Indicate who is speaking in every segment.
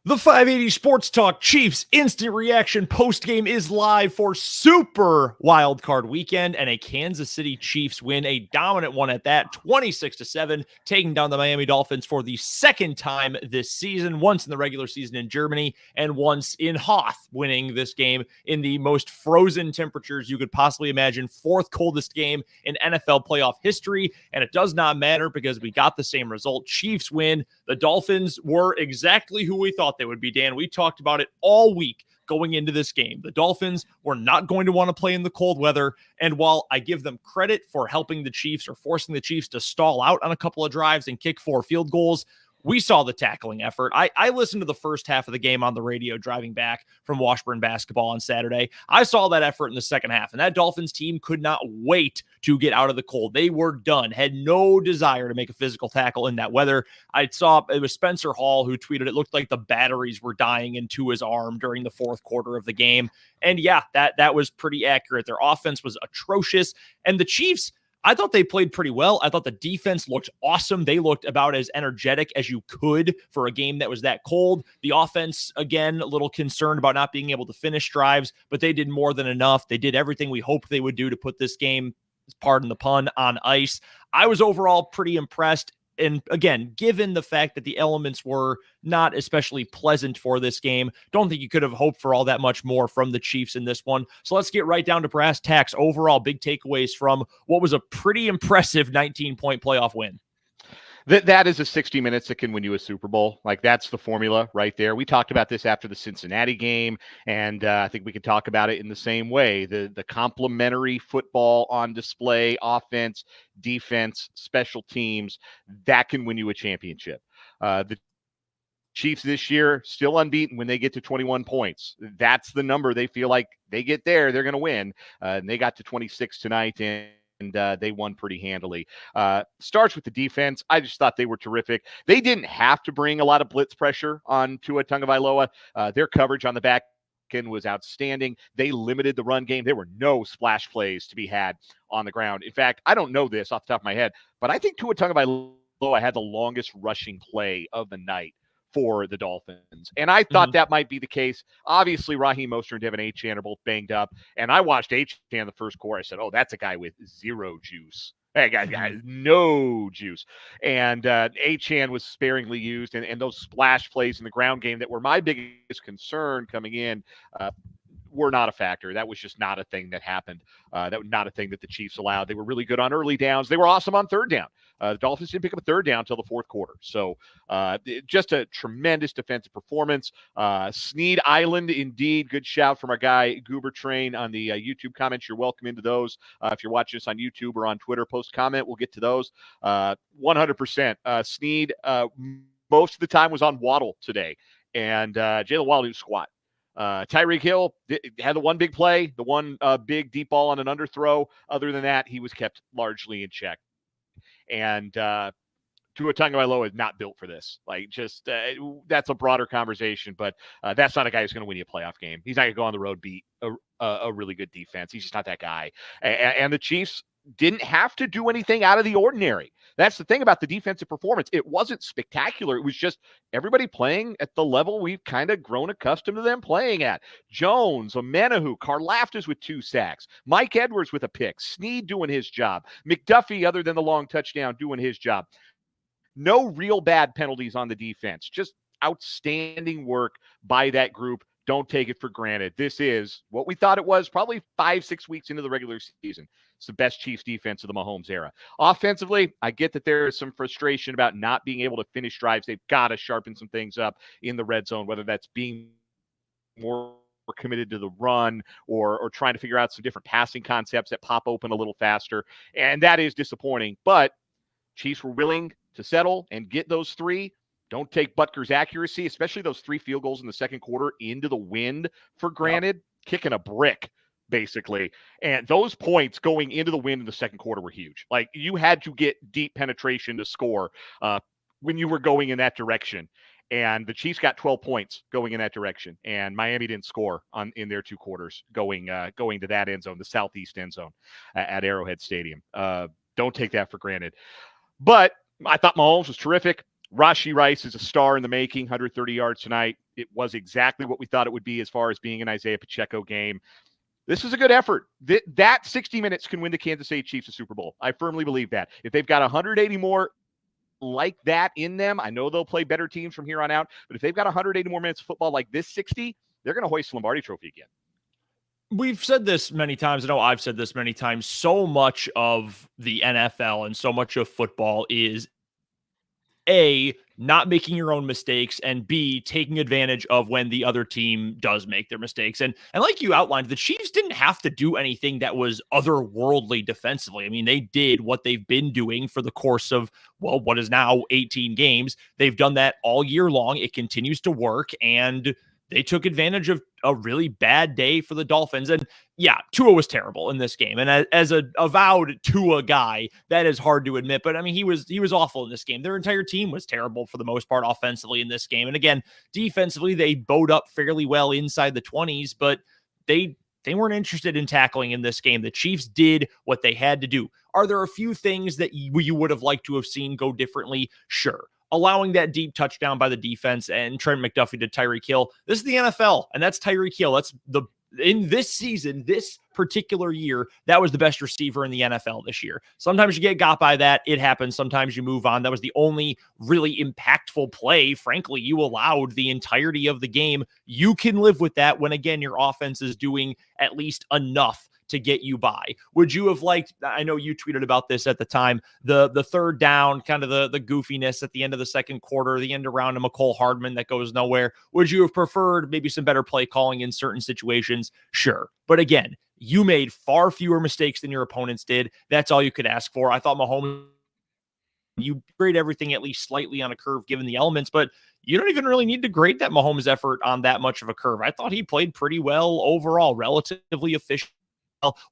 Speaker 1: The 580 Sports Talk Chiefs Instant Reaction postgame is live for Super Wildcard Weekend and a Kansas City Chiefs win, a dominant one at that, 26-7, taking down the Miami Dolphins for the second time this season, once in the regular season in Germany and once in Hoth, winning this game in the most frozen temperatures you could possibly imagine, fourth coldest game in NFL playoff history, and it does not matter because we got the same result. Chiefs win. The Dolphins were exactly who we thought they would be, Dan. We talked about it all week going into this game. The Dolphins were not going to want to play in the cold weather, and while I give them credit for helping the Chiefs or forcing the Chiefs to stall out on a couple of drives and kick 4 field goals, we saw the tackling effort. I listened to the first half of the game on the radio driving back from Washburn basketball on Saturday. I saw that effort in the second half, and that Dolphins team could not wait to get out of the cold. They were done, had no desire to make a physical tackle in that weather. I saw it was Spencer Hall who tweeted it looked like the batteries were dying into his arm during the fourth quarter of the game. And yeah, that was pretty accurate. Their offense was atrocious, and the Chiefs, I thought they played pretty well. I thought the defense looked awesome. They looked about as energetic as you could for a game that was that cold. The offense, again, a little concerned about not being able to finish drives, but they did more than enough. They did everything we hoped they would do to put this game, pardon the pun, on ice. I was overall pretty impressed. And again, given the fact that the elements were not especially pleasant for this game, don't think you could have hoped for all that much more from the Chiefs in this one. So let's get right down to brass tacks. Overall, big takeaways from what was a pretty impressive 19-point playoff win.
Speaker 2: That is a 60 minutes that can win you a Super Bowl. Like, that's the formula right there. We talked about this after the Cincinnati game, and I think we could talk about it in the same way. The complementary football on display, offense, defense, special teams, that can win you a championship. The Chiefs this year, still unbeaten when they get to 21 points. That's the number they feel like they get there, they're going to win. And they got to 26 tonight, and they won pretty handily. Starts with the defense. I just thought they were terrific. They didn't have to bring a lot of blitz pressure on Tua Tagovailoa. Their coverage on the back end was outstanding. They limited the run game. There were no splash plays to be had on the ground. In fact, I don't know this off the top of my head, but I think Tua Tagovailoa had the longest rushing play of the night for the Dolphins. And I thought that might be the case. Obviously, Raheem Mostert and Devin Achane are both banged up. And I watched Achane the first quarter. I said, oh, that's a guy with zero juice. That guy has no juice. And Achane was sparingly used. And those splash plays in the ground game that were my biggest concern coming in were not a factor. That was just not a thing that happened. That was not a thing that the Chiefs allowed. They were really good on early downs. They were awesome on third down. The Dolphins didn't pick up a third down until the fourth quarter. So just a tremendous defensive performance. Sneed Island, indeed. Good shout from our guy, Goober Train, on the YouTube comments. You're welcome into those. If you're watching us on YouTube or on Twitter, post comment. We'll get to those. 100%. Sneed, most of the time was on Waddle today. And Jalen Waddle didn't squat. Tyreek Hill had the one big play, the one big deep ball on an underthrow. Other than that, he was kept largely in check. And Tua Tagovailoa is not built for this. Like, just that's a broader conversation, but that's not a guy who's going to win you a playoff game. He's not going to go on the road, beat a really good defense. He's just not that guy. And the Chiefs didn't have to do anything out of the ordinary. That's the thing about the defensive performance. It wasn't spectacular. It was just everybody playing at the level we've kind of grown accustomed to them playing at. Jones, Omenihu, Karlaftis with 2 sacks, Mike Edwards with a pick, Sneed doing his job, McDuffie, other than the long touchdown, doing his job. No real bad penalties on the defense. Just outstanding work by that group. Don't take it for granted. This is what we thought it was probably 5-6 weeks into the regular season. It's the best Chiefs defense of the Mahomes era. Offensively, I get that there is some frustration about not being able to finish drives. They've got to sharpen some things up in the red zone, whether that's being more committed to the run or trying to figure out some different passing concepts that pop open a little faster. And that is disappointing. But Chiefs were willing to settle and get those 3. Don't take Butker's accuracy, especially those 3 field goals in the second quarter, into the wind for granted. Yep. Kicking a brick, basically. And those points going into the wind in the second quarter were huge. Like, you had to get deep penetration to score when you were going in that direction. And the Chiefs got 12 points going in that direction. And Miami didn't score in their 2 quarters going to that end zone, the southeast end zone at Arrowhead Stadium. Don't take that for granted. But I thought Mahomes was terrific. Rashee Rice is a star in the making, 130 yards tonight. It was exactly what we thought it would be as far as being an Isaiah Pacheco game. This is a good effort. That 60 minutes can win the Kansas City Chiefs a Super Bowl. I firmly believe that. If they've got 180 more like that in them, I know they'll play better teams from here on out, but if they've got 180 more minutes of football like this 60, they're going to hoist the Lombardi Trophy again.
Speaker 1: We've said this many times. I know I've said this many times. So much of the NFL and so much of football is A, not making your own mistakes, and B, taking advantage of when the other team does make their mistakes. And like you outlined, the Chiefs didn't have to do anything that was otherworldly defensively. I mean, they did what they've been doing for the course of, well, what is now 18 games. They've done that all year long. It continues to work, and they took advantage of a really bad day for the Dolphins. And yeah, Tua was terrible in this game. And as a avowed Tua guy, that is hard to admit. But I mean, he was awful in this game. Their entire team was terrible for the most part offensively in this game. And again, defensively, they bowed up fairly well inside the 20s, but they weren't interested in tackling in this game. The Chiefs did what they had to do. Are there a few things that you would have liked to have seen go differently? Sure. Allowing that deep touchdown by the defense and Trent McDuffie to Tyreek Hill. This is the NFL, and that's Tyreek Hill. That's in this season, this particular year, that was the best receiver in the NFL this year. Sometimes you get got by that. It happens. Sometimes you move on. That was the only really impactful play, frankly, you allowed the entirety of the game. You can live with that when, again, your offense is doing at least enough to get you by. Would you have liked, I know you tweeted about this at the time, the third down, kind of the goofiness at the end of the second quarter, the end around to McCole Hardman that goes nowhere. Would you have preferred maybe some better play calling in certain situations? Sure. But again, you made far fewer mistakes than your opponents did. That's all you could ask for. I thought Mahomes, you grade everything at least slightly on a curve given the elements, but you don't even really need to grade that Mahomes effort on that much of a curve. I thought he played pretty well overall, relatively efficient.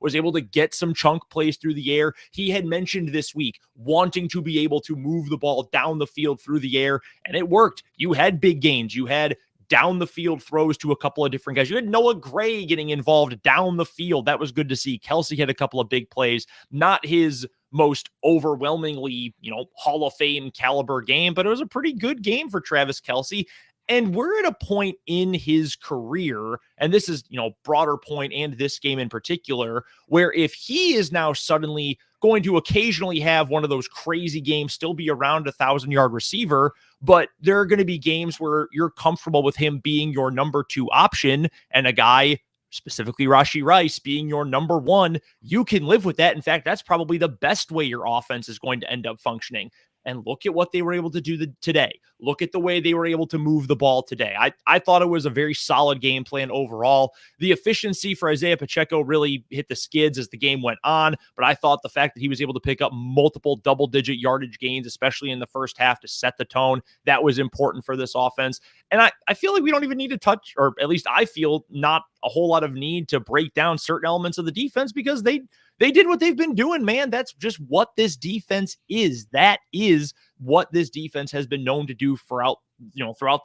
Speaker 1: Was able to get some chunk plays through the air. He had mentioned this week wanting to be able to move the ball down the field through the air, and it worked. You had big gains. You had down the field throws to a couple of different guys. You had Noah Gray getting involved down the field. That was good to see. Kelce had a couple of big plays, not his most overwhelmingly, Hall of Fame caliber game, but it was a pretty good game for Travis Kelce. And we're at a point in his career, and this is, broader point and this game in particular, where if he is now suddenly going to occasionally have one of those crazy games, still be around 1,000-yard receiver, but there are going to be games where you're comfortable with him being your number 2 option and a guy, specifically Rashee Rice, being your number 1, you can live with that. In fact, that's probably the best way your offense is going to end up functioning. And look at what they were able to do today. Look at the way they were able to move the ball today. I thought it was a very solid game plan overall. The efficiency for Isaiah Pacheco really hit the skids as the game went on, but I thought the fact that he was able to pick up multiple double-digit yardage gains, especially in the first half to set the tone, that was important for this offense. And I feel like we don't even need to touch, or at least I feel not a whole lot of need to break down certain elements of the defense because they did what they've been doing, man. That's just what this defense is. That is what this defense has been known to do throughout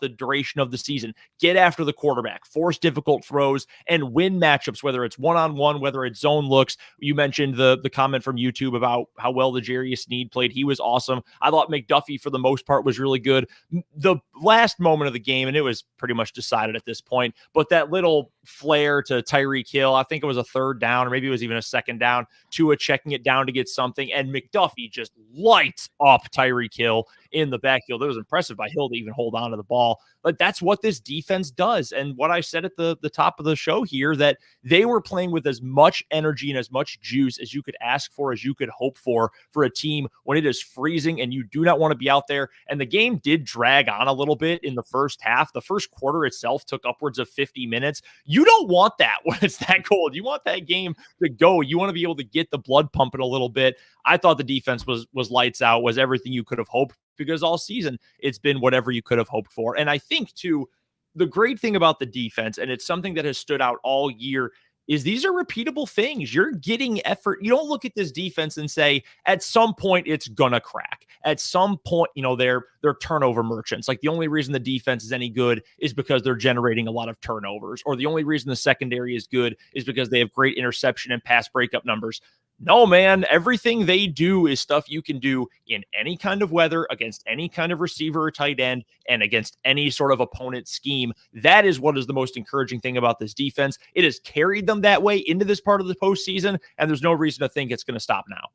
Speaker 1: the duration of the season. Get after the quarterback, force difficult throws, and win matchups, whether it's one-on-one, whether it's zone looks. You mentioned the comment from YouTube about how well the L'Jarius Sneed played. He was awesome. I thought McDuffie, for the most part, was really good. The last moment of the game, and it was pretty much decided at this point, but that little flare to Tyreek Hill, I think it was a third down, or maybe it was even a second down, Tua checking it down to get something, and McDuffie just lights up Tyreek Hill in the backfield. It was impressive by Hill to even hold on to the ball. But that's what this defense does. And what I said at the top of the show here, that they were playing with as much energy and as much juice as you could ask for, as you could hope for a team when it is freezing and you do not want to be out there. And the game did drag on a little bit in the first half. The first quarter itself took upwards of 50 minutes. You don't want that when it's that cold. You want that game to go. You want to be able to get the blood pumping a little bit. I thought the defense was lights out, was everything you could have hoped, because all season it's been whatever you could have hoped for. And I think too, the great thing about the defense, and it's something that has stood out all year, is these are repeatable things. You're getting effort. You don't look at this defense and say, at some point it's gonna crack. At some point, they're they're turnover merchants. Like the only reason the defense is any good is because they're generating a lot of turnovers, or the only reason the secondary is good is because they have great interception and pass breakup numbers. No, man, everything they do is stuff you can do in any kind of weather, against any kind of receiver or tight end, and against any sort of opponent scheme. That is what is the most encouraging thing about this defense. It has carried them that way into this part of the postseason, and there's no reason to think it's going to stop now.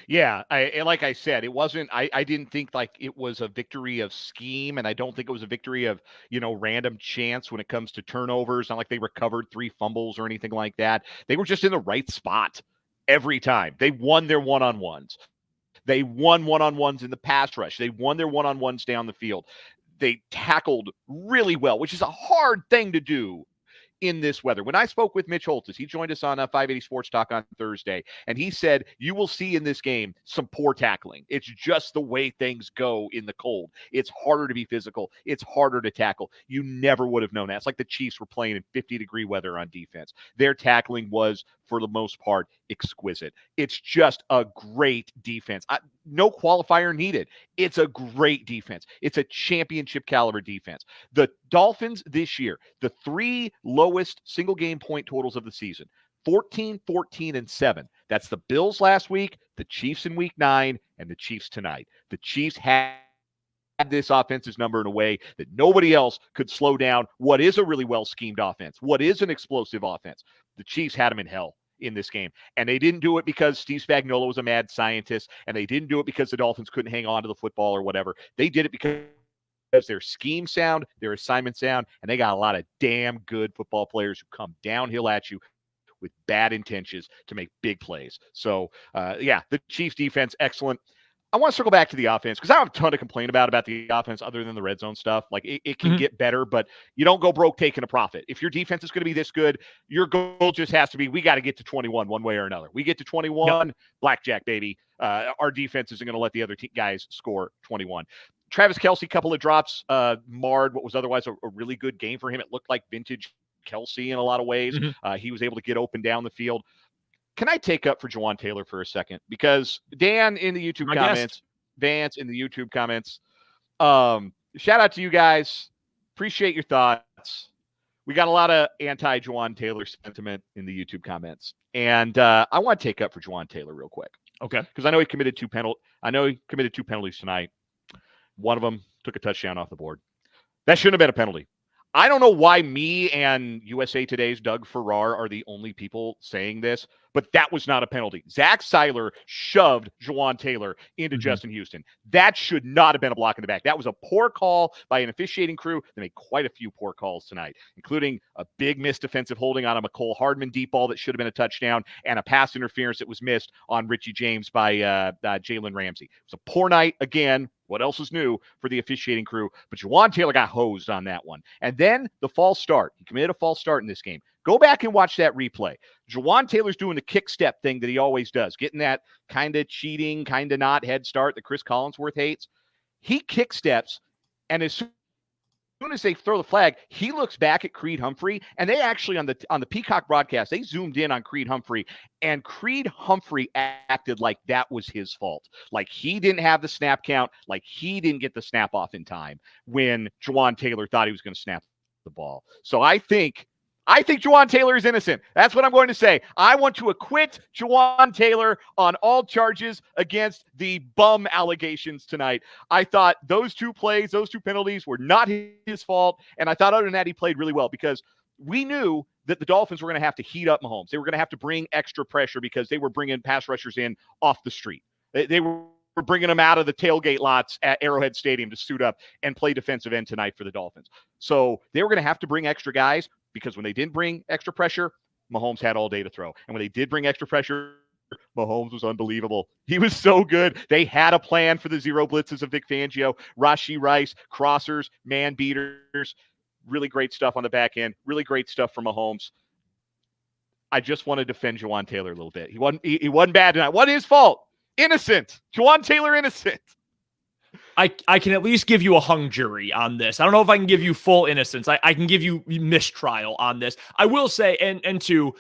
Speaker 2: Yeah, like I said, it wasn't. I didn't think like it was a victory of scheme, and I don't think it was a victory of random chance when it comes to turnovers. Not like they recovered 3 fumbles or anything like that. They were just in the right spot every time. They won their one-on-ones. They won one-on-ones in the pass rush. They won their one-on-ones down the field. They tackled really well, which is a hard thing to do in this weather. When I spoke with Mitch Holtis, he joined us on 580 Sports Talk on Thursday, and he said, you will see in this game some poor tackling. It's just the way things go in the cold. It's harder to be physical. It's harder to tackle. You never would have known that. It's like the Chiefs were playing in 50-degree weather on defense. Their tackling was, for the most part, exquisite. It's just a great defense. No qualifier needed. It's a great defense. It's a championship caliber defense. The Dolphins this year, the 3 lowest single game point totals of the season, 14, 14, and 7. That's the Bills last week, the Chiefs in week 9, and the Chiefs tonight. The Chiefs had this offense's number in a way that nobody else could slow down what is a really well-schemed offense, what is an explosive offense. The Chiefs had them in hell in this game. And they didn't do it because Steve Spagnuolo was a mad scientist, and they didn't do it because the Dolphins couldn't hang on to the football or whatever. They did it because their scheme sound, their assignment sound, and they got a lot of damn good football players who come downhill at you with bad intentions to make big plays. So, the Chiefs defense, excellent. I want to circle back to the offense because I don't have a ton to complain about the offense other than the red zone stuff. Like it can get better, but you don't go broke taking a profit. If your defense is going to be this good, your goal just has to be, we got to get to 21 one way or another. We get to 21, blackjack, baby. Our defense isn't going to let the other guys score 21. Travis Kelce, couple of drops, marred what was otherwise a really good game for him. It looked like vintage Kelce in a lot of ways. He was able to get open down the field. Can I take up for Jawaan Taylor for a second? Because Dan in the YouTube comments, Vance in the YouTube comments, shout out to you guys. Appreciate your thoughts. We got a lot of anti-Jawaan Taylor sentiment in the YouTube comments. And I want to take up for Jawaan Taylor real quick.
Speaker 1: Okay.
Speaker 2: Because I know he committed 2 penalties tonight. One of them took a touchdown off the board. That shouldn't have been a penalty. I don't know why me and USA Today's Doug Farrar are the only people saying this, but that was not a penalty. Zach Seiler shoved Jawaan Taylor into Justin Houston. That should not have been a block in the back. That was a poor call by an officiating crew. They made quite a few poor calls tonight, including a big missed defensive holding on a McCole Hardman deep ball that should have been a touchdown, and a pass interference that was missed on Richie James by Jalen Ramsey. It was a poor night again. What else is new for the officiating crew? But Jawaan Taylor got hosed on that one. And then the false start. He committed a false start in this game. Go back and watch that replay. Jawaan Taylor's doing the kick step thing that he always does, getting that kind of cheating, kind of not head start that Chris Collinsworth hates. He kick steps, and as soon as they throw the flag, he looks back at Creed Humphrey, and they actually on the Peacock broadcast, they zoomed in on Creed Humphrey, and Creed Humphrey acted like that was his fault. Like he didn't have the snap count, like he didn't get the snap off in time when Jawaan Taylor thought he was going to snap the ball. So I think Jawaan Taylor is innocent. That's what I'm going to say. I want to acquit Jawaan Taylor on all charges against the bum allegations tonight. I thought those 2 plays, those 2 penalties were not his fault. And I thought other than that, he played really well because we knew that the Dolphins were going to have to heat up Mahomes. They were going to have to bring extra pressure because they were bringing pass rushers in off the street. They were bringing them out of the tailgate lots at Arrowhead Stadium to suit up and play defensive end tonight for the Dolphins. So they were going to have to bring extra guys, because when they didn't bring extra pressure, Mahomes had all day to throw. And when they did bring extra pressure, Mahomes was unbelievable. He was so good. They had a plan for the zero blitzes of Vic Fangio, Rashee Rice, crossers, man beaters. Really great stuff on the back end. Really great stuff from Mahomes. I just want to defend Jawaan Taylor a little bit. He wasn't bad tonight. What his fault? Innocent. Jawaan Taylor innocent.
Speaker 1: I can at least give you a hung jury on this. I don't know if I can give you full innocence. I can give you mistrial on this. I will say, and to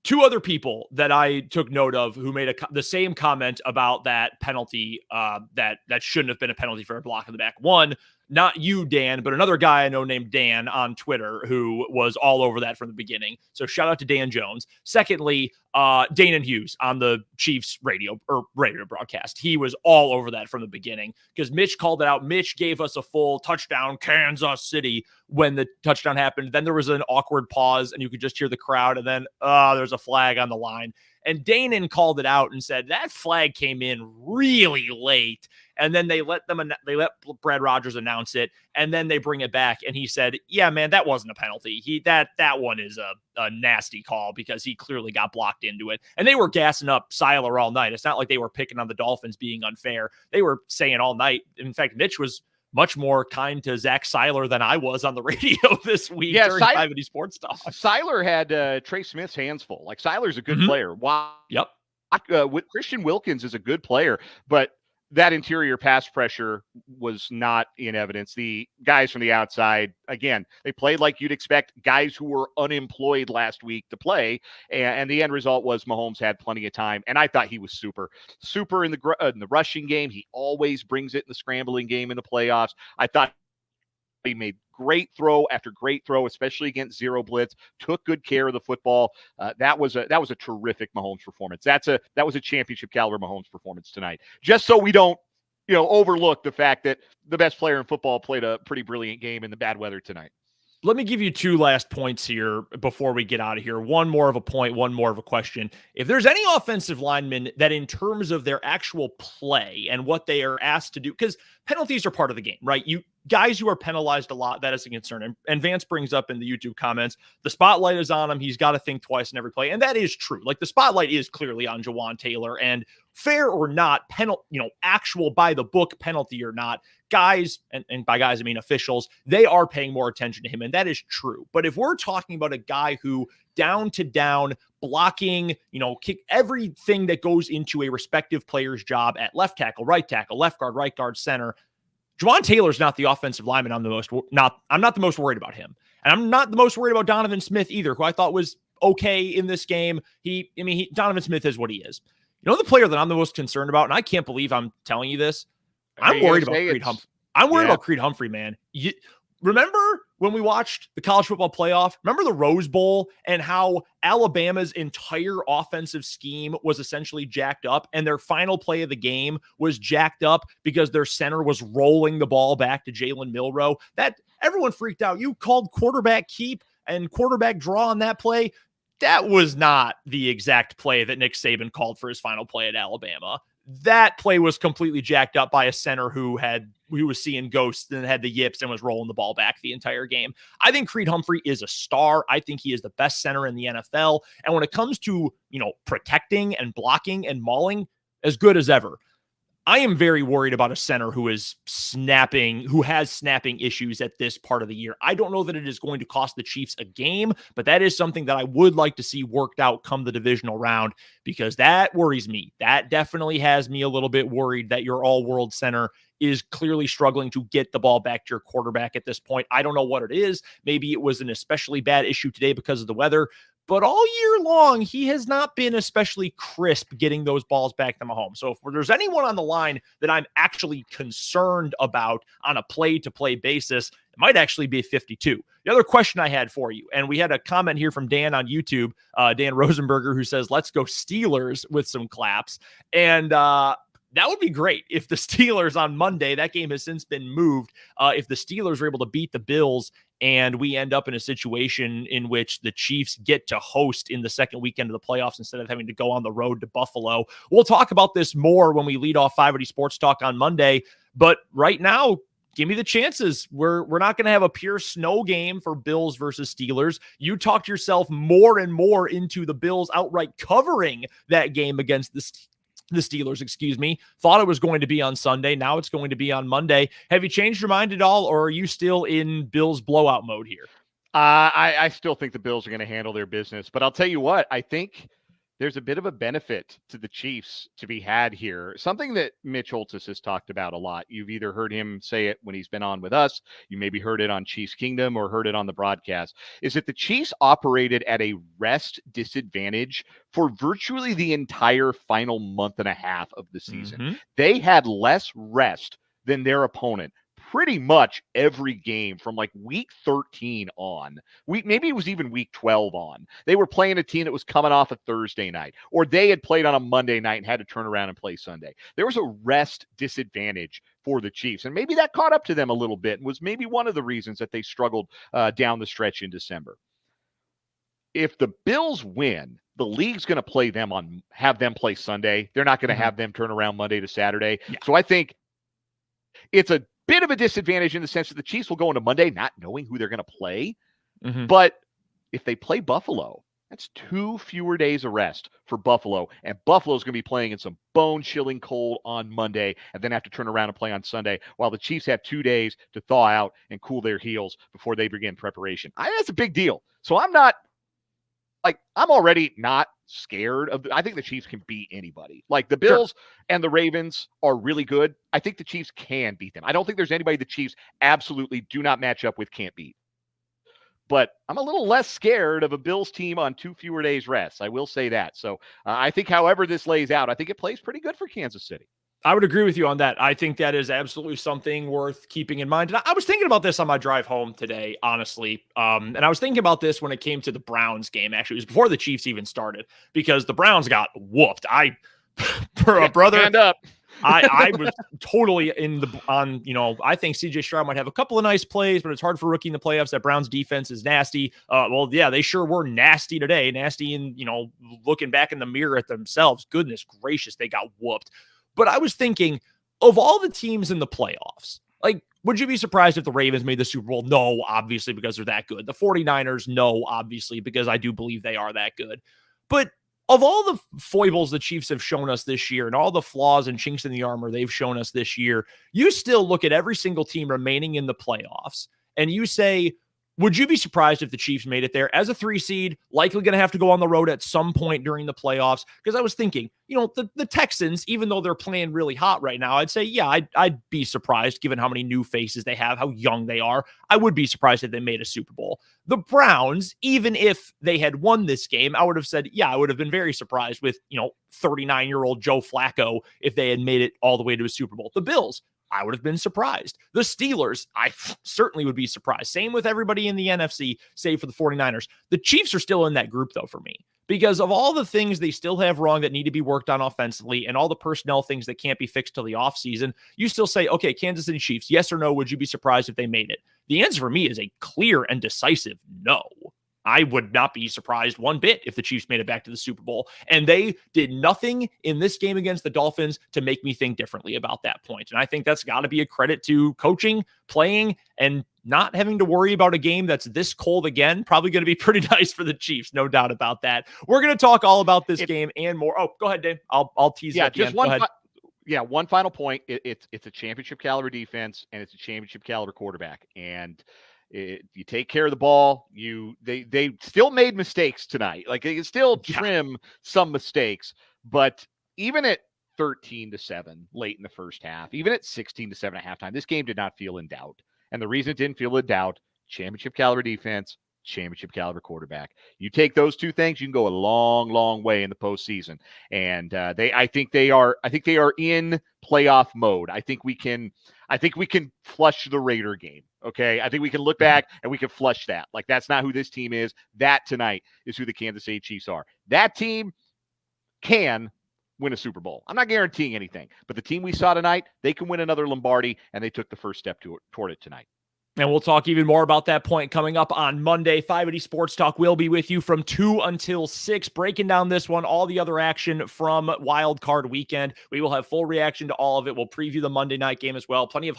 Speaker 1: two other people that I took note of who made the same comment about that penalty, that shouldn't have been a penalty for a block in the back. One, not you, Dan, but another guy I know named Dan on Twitter who was all over that from the beginning. So shout out to Dan Jones. Secondly, Danon Hughes on the Chiefs radio broadcast. He was all over that from the beginning because Mitch called it out. Mitch gave us a full touchdown, Kansas City, when the touchdown happened. Then there was an awkward pause and you could just hear the crowd. And then there's a flag on the line. And Danon called it out and said that flag came in really late. And then they let Brad Rogers announce it, and then they bring it back. And he said, "Yeah, man, that wasn't a penalty. That one is a nasty call because he clearly got blocked into it." And they were gassing up Seiler all night. It's not like they were picking on the Dolphins being unfair. They were saying all night. In fact, Mitch was much more kind to Zach Seiler than I was on the radio this week during 580 Sports Talk.
Speaker 2: Seiler had Trey Smith's hands full. Like, Seiler's a good player. Wow.
Speaker 1: Yep.
Speaker 2: Christian Wilkins is a good player, but that interior pass pressure was not in evidence. The guys from the outside, again, they played like you'd expect guys who were unemployed last week to play. And the end result was Mahomes had plenty of time. And I thought he was super in the rushing game. He always brings it in the scrambling game in the playoffs. I thought he made great throw after great throw, especially against zero blitz, took good care of the football. That was a terrific Mahomes performance. That was a championship caliber Mahomes performance tonight. Just so we don't, overlook the fact that the best player in football played a pretty brilliant game in the bad weather tonight.
Speaker 1: Let me give you two last points here before we get out of here. One more of a point, one more of a question. If there's any offensive linemen that in terms of their actual play and what they are asked to do, because penalties are part of the game, right? Guys who are penalized a lot, that is a concern. And Vance brings up in the YouTube comments, the spotlight is on him. He's got to think twice in every play. And that is true. Like, the spotlight is clearly on Jawan Taylor, and fair or not, actual by the book penalty or not, guys, and by guys, I mean officials, they are paying more attention to him. And that is true. But if we're talking about a guy who down to down blocking, kick everything that goes into a respective player's job at left tackle, right guard, center, Jawan Taylor's not the offensive lineman I'm not the most worried about him. And I'm not the most worried about Donovan Smith either, who I thought was okay in this game. Donovan Smith is what he is. The player that I'm the most concerned about, and I can't believe I'm telling you this, I'm worried about Creed Humphrey. I'm worried about Creed Humphrey, man. Remember when we watched the college football playoff? Remember the Rose Bowl and how Alabama's entire offensive scheme was essentially jacked up, and their final play of the game was jacked up because their center was rolling the ball back to Jalen Milroe? That everyone freaked out. You called quarterback keep and quarterback draw on that play. That was not the exact play that Nick Saban called for his final play at Alabama. That play was completely jacked up by a center who was seeing ghosts and had the yips and was rolling the ball back the entire game. I think Creed Humphrey is a star. I think he is the best center in the NFL. And when it comes to, protecting and blocking and mauling, as good as ever. I am very worried about a center who has snapping issues at this part of the year. I don't know that it is going to cost the Chiefs a game, but that is something that I would like to see worked out come the divisional round, because that worries me. That definitely has me a little bit worried that your all-world center is clearly struggling to get the ball back to your quarterback at this point. I don't know what it is. Maybe it was an especially bad issue today because of the weather. But all year long, he has not been especially crisp getting those balls back to Mahomes. So if there's anyone on the line that I'm actually concerned about on a play-to-play basis, it might actually be 52. The other question I had for you, and we had a comment here from Dan on YouTube, Dan Rosenberger, who says, "Let's go Steelers," with some claps. And that would be great if the Steelers on Monday, that game has since been moved, if the Steelers are able to beat the Bills and we end up in a situation in which the Chiefs get to host in the second weekend of the playoffs instead of having to go on the road to Buffalo. We'll talk about this more when we lead off 580 Sports Talk on Monday. But right now, give me the chances. We're not going to have a pure snow game for Bills versus Steelers. You talked yourself more and more into the Bills outright covering that game against the Steelers, Thought it was going to be on Sunday. Now it's going to be on Monday. Have you changed your mind at all, or are you still in Bills blowout mode here?
Speaker 2: I still think the Bills are going to handle their business, but I'll tell you what, I think there's a bit of a benefit to the Chiefs to be had here. Something that Mitch Holtis has talked about a lot. You've either heard him say it when he's been on with us, you maybe heard it on Chiefs Kingdom or heard it on the broadcast, is that the Chiefs operated at a rest disadvantage for virtually the entire final month and a half of the season.
Speaker 1: Mm-hmm.
Speaker 2: They had less rest than their opponent pretty much every game from like week 13 on. Maybe it was even week 12 on. They were playing a team that was coming off a Thursday night, or they had played on a Monday night and had to turn around and play Sunday. There was a rest disadvantage for the Chiefs, and maybe that caught up to them a little bit and was maybe one of the reasons that they struggled down the stretch in December. If the Bills win, the league's going to have them play Sunday. They're not going to have them turn around Monday to Saturday. Yeah. So I think it's a bit of a disadvantage in the sense that the Chiefs will go into Monday not knowing who they're going to play. Mm-hmm. But if they play Buffalo, that's 2 fewer days of rest for Buffalo. And Buffalo's going to be playing in some bone-chilling cold on Monday and then have to turn around and play on Sunday, while the Chiefs have 2 days to thaw out and cool their heels before they begin preparation. That's a big deal. So I'm already not scared of I think the Chiefs can beat anybody. Like the Bills and the Ravens are really good. I think the Chiefs can beat them. I don't think there's anybody the Chiefs absolutely do not match up with, can't beat. But I'm a little less scared of a Bills team on 2 fewer days rest. I will say that. So I think however this lays out, I think it plays pretty good for Kansas City.
Speaker 1: I would agree with you on that. I think that is absolutely something worth keeping in mind. And I was thinking about this on my drive home today, honestly. And I was thinking about this when it came to the Browns game. Actually, it was before the Chiefs even started, because the Browns got whooped. Brother,
Speaker 2: hand up.
Speaker 1: I was totally I think CJ Stroud might have a couple of nice plays, but it's hard for rookie in the playoffs. That Browns defense is nasty. They sure were nasty today. Nasty and, looking back in the mirror at themselves. Goodness gracious, they got whooped. But I was thinking, of all the teams in the playoffs, would you be surprised if the Ravens made the Super Bowl? No, obviously, because they're that good. The 49ers, no, obviously, because I do believe they are that good. But of all the foibles the Chiefs have shown us this year and all the flaws and chinks in the armor they've shown us this year, you still look at every single team remaining in the playoffs and you say, would you be surprised if the Chiefs made it there as a 3 seed, likely going to have to go on the road at some point during the playoffs? Because I was thinking, the Texans, even though they're playing really hot right now, I'd say, yeah, I'd be surprised given how many new faces they have, how young they are. I would be surprised if they made a Super Bowl. The Browns, even if they had won this game, I would have said, yeah, I would have been very surprised with, 39-year-old Joe Flacco if they had made it all the way to a Super Bowl. The Bills, I would have been surprised. The Steelers, I certainly would be surprised. Same with everybody in the NFC, save for the 49ers. The Chiefs are still in that group, though, for me, because of all the things they still have wrong that need to be worked on offensively and all the personnel things that can't be fixed till the offseason. You still say, okay, Kansas City Chiefs, yes or no, would you be surprised if they made it? The answer for me is a clear and decisive no. I would not be surprised one bit if the Chiefs made it back to the Super Bowl. And they did nothing in this game against the Dolphins to make me think differently about that point. And I think that's got to be a credit to coaching, playing, and not having to worry about a game that's this cold again. Probably going to be pretty nice for the Chiefs, no doubt about that. We're going to talk all about this game and more. Oh, go ahead, Dave. I'll tease you.
Speaker 2: Just one. One final point. It's a championship caliber defense and it's a championship caliber quarterback. And you take care of the ball. They still made mistakes tonight. They can still trim some mistakes, but even at 13-7 late in the first half, even at 16-7 at halftime, this game did not feel in doubt. And the reason it didn't feel in doubt: championship caliber defense, championship caliber quarterback. You take those two things, you can go a long, long way in the postseason. And I think they are in playoff mode. I think we can flush the Raider game. Okay. I think we can look back and we can flush that. That's not who this team is. That tonight is who the Kansas City Chiefs are. That team can win a Super Bowl. I'm not guaranteeing anything, but the team we saw tonight, they can win another Lombardi, and they took the first step toward it tonight.
Speaker 1: And we'll talk even more about that point coming up on Monday. 580 Sports Talk will be with you from 2 until 6, breaking down this one, all the other action from Wild Card Weekend. We will have full reaction to all of it. We'll preview the Monday night game as well. Plenty of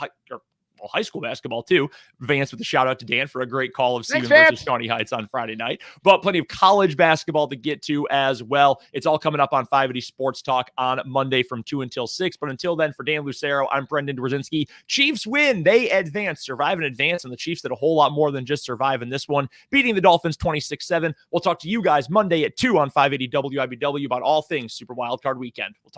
Speaker 1: basketball, high school basketball too. Vance with a shout out to Dan for a great call of
Speaker 2: Thanks,
Speaker 1: Stephen versus
Speaker 2: Vance.
Speaker 1: Shawnee Heights on Friday night. But plenty of college basketball to get to as well. It's all coming up on 580 Sports Talk on Monday from 2 until 6. But until then, for Dan Lucero, I'm Brendan Dzwierzynski. Chiefs win. They advance, survive and advance. And the Chiefs did a whole lot more than just survive in this one, beating the Dolphins 26-7. We'll talk to you guys Monday at 2 on 580 WIBW about all things Super Wildcard Weekend. We'll talk